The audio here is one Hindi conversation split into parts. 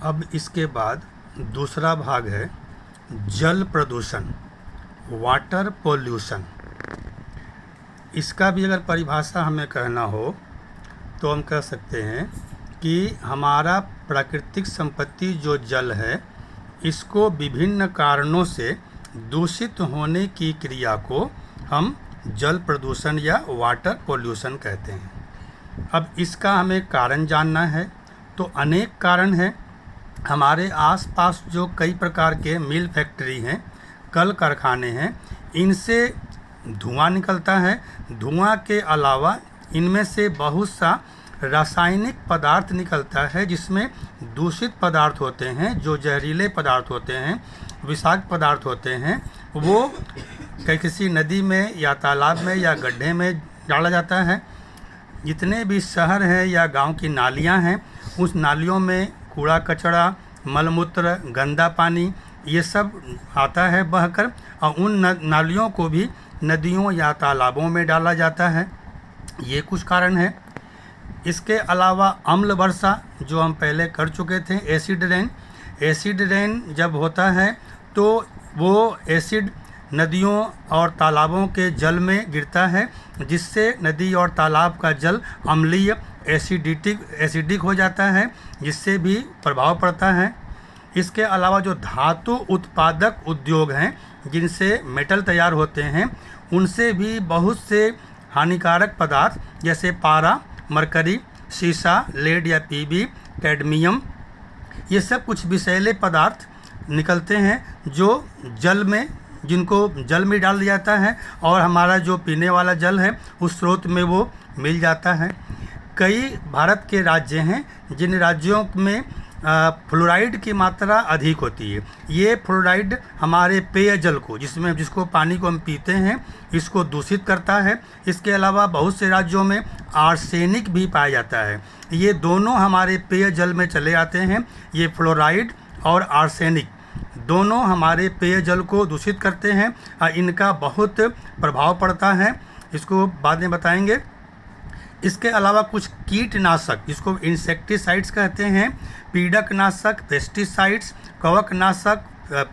अब इसके बाद दूसरा भाग है जल प्रदूषण, वाटर पोल्यूशन। इसका भी अगर परिभाषा हमें कहना हो तो हम कह सकते हैं कि हमारा प्राकृतिक संपत्ति जो जल है, इसको विभिन्न कारणों से दूषित होने की क्रिया को हम जल प्रदूषण या वाटर पोल्यूशन कहते हैं। अब इसका हमें कारण जानना है तो अनेक कारण हैं। हमारे आसपास जो कई प्रकार के मिल फैक्ट्री हैं, कल कारखाने हैं, इनसे धुआं निकलता है। धुआं के अलावा इनमें से बहुत सा रासायनिक पदार्थ निकलता है जिसमें दूषित पदार्थ होते हैं, जो जहरीले पदार्थ होते हैं, विषाक्त पदार्थ होते हैं। वो किसी नदी में या तालाब में या गड्ढे में डाला जाता है। जितने भी शहर हैं या गांव की नालियां हैं, उस नालियों में कूड़ा कचरा, मलमूत्र, गंदा पानी, ये सब आता है बहकर, और उन नालियों को भी नदियों या तालाबों में डाला जाता है। ये कुछ कारण है। इसके अलावा अम्ल वर्षा, जो हम पहले कर चुके थे, एसिड रेन। एसिड रेन जब होता है तो वो एसिड नदियों और तालाबों के जल में गिरता है, जिससे नदी और तालाब का जल अम्लीय एसिडिक हो जाता है, जिससे भी प्रभाव पड़ता है। इसके अलावा जो धातु उत्पादक उद्योग हैं, जिनसे मेटल तैयार होते हैं, उनसे भी बहुत से हानिकारक पदार्थ जैसे पारा, मरकरी, सीसा, लेड या पीबी, कैडमियम, ये सब कुछ विषैले पदार्थ निकलते हैं जो जल में, जिनको जल में डाल दिया जाता है और हमारा जो पीने वाला जल है उस स्रोत में वो मिल जाता है। कई भारत के राज्य हैं जिन राज्यों में फ्लोराइड की मात्रा अधिक होती है। ये फ्लोराइड हमारे पेयजल को, जिसको पानी को हम पीते हैं, इसको दूषित करता है। इसके अलावा बहुत से राज्यों में आर्सेनिक भी पाया जाता है। ये दोनों हमारे पेयजल में चले आते हैं। ये फ्लोराइड और आर्सेनिक दोनों हमारे पेयजल को दूषित करते हैं और इनका बहुत प्रभाव पड़ता है। इसको बाद में बताएंगे। इसके अलावा कुछ कीटनाशक, जिसको इंसेक्टिसाइड्स कहते हैं, पीड़कनाशक, पेस्टिसाइड्स, कवकनाशक,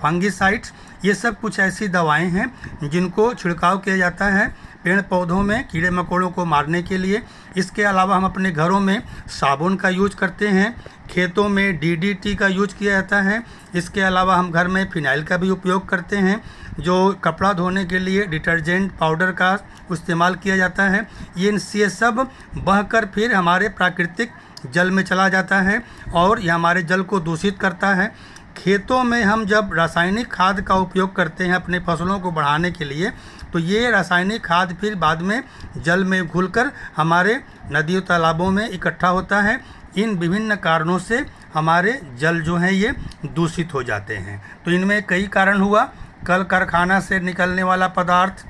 फंगिसाइड्स, ये सब कुछ ऐसी दवाएं हैं जिनको छिड़काव किया जाता है पेड़ पौधों में कीड़े मकोड़ों को मारने के लिए। इसके अलावा हम अपने घरों में साबुन का यूज करते हैं, खेतों में डीडीटी का यूज किया जाता है। इसके अलावा हम घर में फिनाइल का भी उपयोग करते हैं, जो कपड़ा धोने के लिए डिटर्जेंट पाउडर का इस्तेमाल किया जाता है। ये सब बहकर फिर हमारे प्राकृतिक जल में चला जाता है और ये हमारे जल को दूषित करता है। खेतों में हम जब रासायनिक खाद का उपयोग करते हैं अपने फसलों को बढ़ाने के लिए, तो ये रासायनिक खाद फिर बाद में जल में घुलकर हमारे नदियों तालाबों में इकट्ठा होता है। इन विभिन्न कारणों से हमारे जल जो हैं ये दूषित हो जाते हैं। तो इनमें कई कारण हुआ। कल कारखाना से निकलने वाला पदार्थ,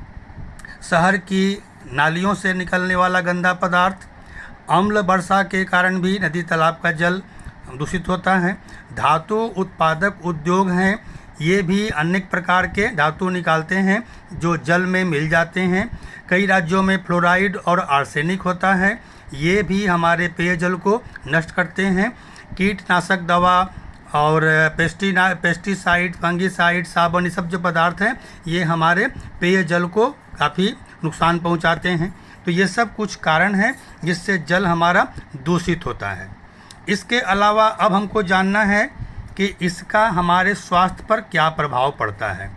शहर की नालियों से निकलने वाला गंदा पदार्थ, अम्ल वर्षा के कारण भी नदी तालाब का जल दूषित होता है। धातु उत्पादक उद्योग हैं, ये भी अनेक प्रकार के धातु निकालते हैं जो जल में मिल जाते हैं। कई राज्यों में फ्लोराइड और आर्सेनिक होता है, ये भी हमारे पेयजल को नष्ट करते हैं। कीटनाशक दवा और पेस्टिसाइड, फंगिसाइड, साबुन, ये सब जो पदार्थ हैं ये हमारे पेयजल को काफ़ी नुकसान पहुंचाते हैं। तो ये सब कुछ कारण हैं जिससे जल हमारा दूषित होता है। इसके अलावा अब हमको जानना है कि इसका हमारे स्वास्थ्य पर क्या प्रभाव पड़ता है।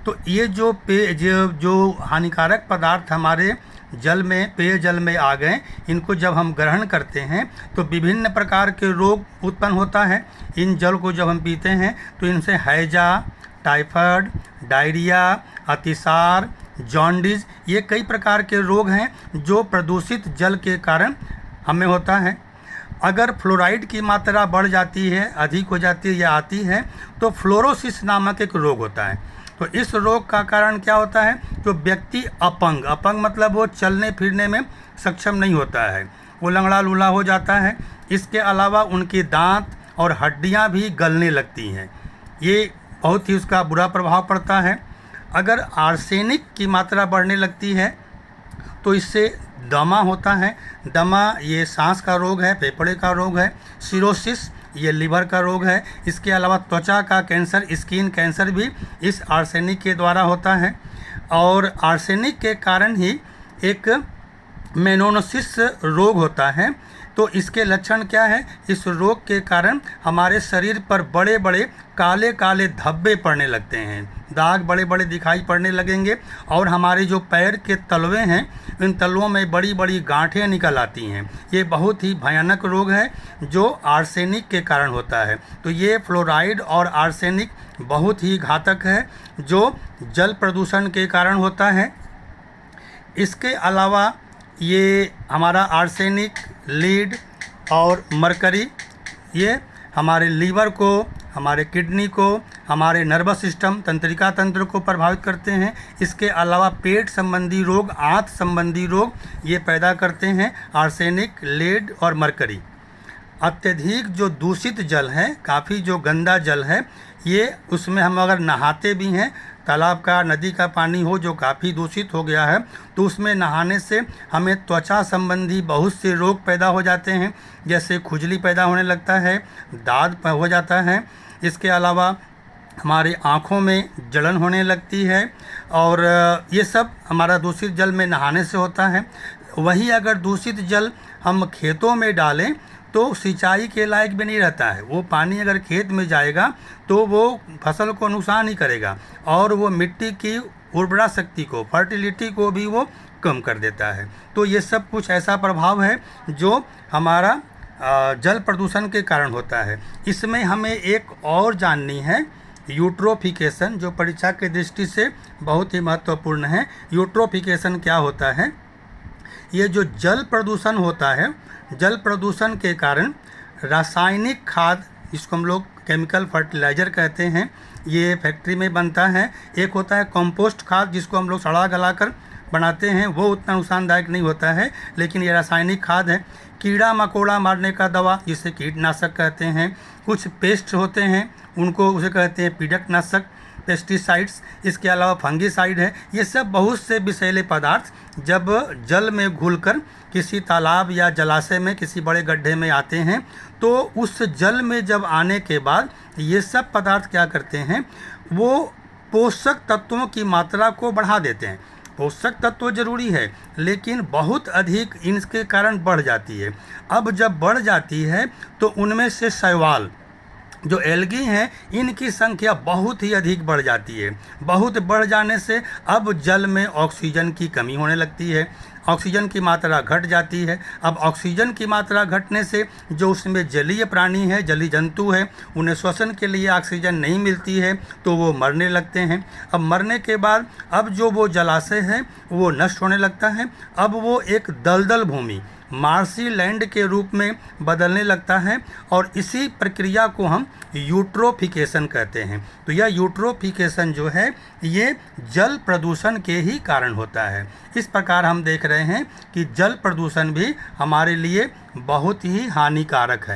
तो ये जो हानिकारक पदार्थ हमारे जल में, पेयजल में आ गए, इनको जब हम ग्रहण करते हैं तो विभिन्न प्रकार के रोग उत्पन्न होता है। इन जल को जब हम पीते हैं तो इनसे हैजा, टाइफाइड, डायरिया, अतिसार, जॉन्डिस, ये कई प्रकार के रोग हैं जो प्रदूषित जल के कारण हमें होता है। अगर फ्लोराइड की मात्रा बढ़ जाती है, अधिक हो जाती है या आती है, तो फ्लोरोसिस नामक एक रोग होता है। तो इस रोग का कारण क्या होता है? जो व्यक्ति अपंग मतलब वो चलने फिरने में सक्षम नहीं होता है, वो लंगड़ा लूला हो जाता है। इसके अलावा उनके दांत और हड्डियां भी गलने लगती हैं, ये बहुत ही उसका बुरा प्रभाव पड़ता है। अगर आर्सेनिक की मात्रा बढ़ने लगती है तो इससे दमा होता है। दमा ये सांस का रोग है, फेफड़े का रोग है। सिरोसिस ये लीवर का रोग है। इसके अलावा त्वचा का कैंसर, स्किन कैंसर भी इस आर्सेनिक के द्वारा होता है। और आर्सेनिक के कारण ही एक मेनोसिस रोग होता है। तो इसके लक्षण क्या है? इस रोग के कारण हमारे शरीर पर बड़े बड़े काले काले धब्बे पड़ने लगते हैं, दाग बड़े बड़े दिखाई पड़ने लगेंगे और हमारे जो पैर के तलवे हैं, इन तलवों में बड़ी बड़ी गांठें निकल आती हैं। ये बहुत ही भयानक रोग है जो आर्सेनिक के कारण होता है। तो ये फ्लोराइड और आर्सेनिक बहुत ही घातक है जो जल प्रदूषण के कारण होता है। इसके अलावा ये हमारा आर्सेनिक, लीड और मरकरी ये हमारे लीवर को, हमारे किडनी को, हमारे नर्वस सिस्टम, तंत्रिका तंत्र को प्रभावित करते हैं। इसके अलावा पेट संबंधी रोग, आंत संबंधी रोग ये पैदा करते हैं आर्सेनिक, लीड और मरकरी। अत्यधिक जो दूषित जल है, काफ़ी जो गंदा जल है, ये उसमें हम अगर नहाते भी हैं, तालाब का, नदी का पानी हो जो काफ़ी दूषित हो गया है, तो उसमें नहाने से हमें त्वचा संबंधी बहुत से रोग पैदा हो जाते हैं, जैसे खुजली पैदा होने लगता है, दाद हो जाता है। इसके अलावा हमारी आँखों में जलन होने लगती है और ये सब हमारा दूषित जल में नहाने से होता है। वही अगर दूषित जल हम खेतों में डालें तो सिंचाई के लायक भी नहीं रहता है। वो पानी अगर खेत में जाएगा तो वो फसल को नुकसान ही करेगा और वो मिट्टी की उर्वरा शक्ति को, फर्टिलिटी को भी वो कम कर देता है। तो ये सब कुछ ऐसा प्रभाव है जो हमारा जल प्रदूषण के कारण होता है। इसमें हमें एक और जाननी है, यूट्रोफिकेशन, जो परीक्षा की दृष्टि से बहुत ही महत्वपूर्ण है। यूट्रोफिकेशन क्या होता है? ये जो जल प्रदूषण होता है, जल प्रदूषण के कारण रासायनिक खाद, जिसको हम लोग केमिकल फर्टिलाइज़र कहते हैं, ये फैक्ट्री में बनता है। एक होता है कंपोस्ट खाद, जिसको हम लोग सड़ा गला कर बनाते हैं, वो उतना नुकसानदायक नहीं होता है, लेकिन ये रासायनिक खाद है। कीड़ा मकोड़ा मारने का दवा, जिसे कीटनाशक कहते हैं। कुछ पेस्ट होते हैं, उनको उसे कहते हैं पीड़कनाशक, पेस्टिसाइड्स। इसके अलावा फंगिसाइड है। ये सब बहुत से विषैले पदार्थ जब जल में घुलकर किसी तालाब या जलाशय में, किसी बड़े गड्ढे में आते हैं, तो उस जल में जब आने के बाद ये सब पदार्थ क्या करते हैं? वो पोषक तत्वों की मात्रा को बढ़ा देते हैं। पोषक तत्व जरूरी है, लेकिन बहुत अधिक इनके कारण बढ़ जाती है। अब जब बढ़ जाती है तो उनमें से शैवाल, जो एल्गी हैं, इनकी संख्या बहुत ही अधिक बढ़ जाती है। बहुत बढ़ जाने से अब जल में ऑक्सीजन की कमी होने लगती है, ऑक्सीजन की मात्रा घट जाती है। अब ऑक्सीजन की मात्रा घटने से जो उसमें जलीय प्राणी है, जलीय जंतु है, उन्हें श्वसन के लिए ऑक्सीजन नहीं मिलती है, तो वो मरने लगते हैं। अब मरने के बाद अब जो वो जलाशय है वो नष्ट होने लगता है। अब वो एक दलदल भूमि, मार्शी लैंड के रूप में बदलने लगता है और इसी प्रक्रिया को हम यूट्रोफिकेशन कहते हैं। तो यह यूट्रोफिकेशन जो है ये जल प्रदूषण के ही कारण होता है। इस प्रकार हम देख रहे हैं कि जल प्रदूषण भी हमारे लिए बहुत ही हानिकारक है।